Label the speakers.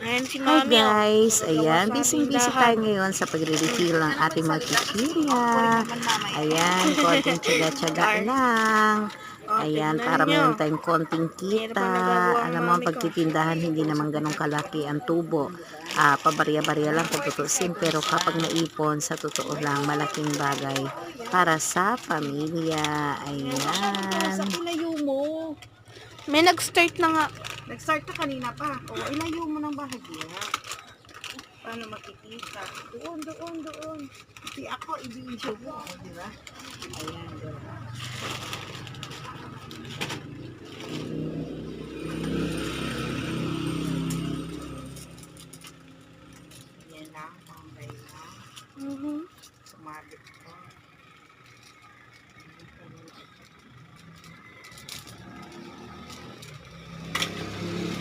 Speaker 1: Ayan si
Speaker 2: Hi
Speaker 1: Mami.
Speaker 2: guys! Ayan,
Speaker 1: Gawa sa
Speaker 2: busy
Speaker 1: tindahan.
Speaker 2: tayo ngayon sa pagre-refill ng ating mga chichirya. Ayan, konting tsaga-tsaga lang. Ayan,
Speaker 1: Tignan
Speaker 2: para
Speaker 1: nyo.
Speaker 2: mayroon tayong konting
Speaker 1: Mahirap
Speaker 2: kita.
Speaker 1: ang nagagawa ang
Speaker 2: Alam mo, ang
Speaker 1: mami ko.
Speaker 2: pagtitindahan, hindi naman ganun kalaki ang tubo. Pabarya-barya lang kung tutusin. Pero kapag naipon, sa totoo lang, malaking bagay para sa pamilya. Ayan.
Speaker 3: Ilayo mo.
Speaker 1: May nag-start na nga.
Speaker 3: Nag-start ka kanina pa. O, ilayo mo ng bahagya. Paano makikita? Doon. Di ako, i-video ko. Di ba? Ayan, doon.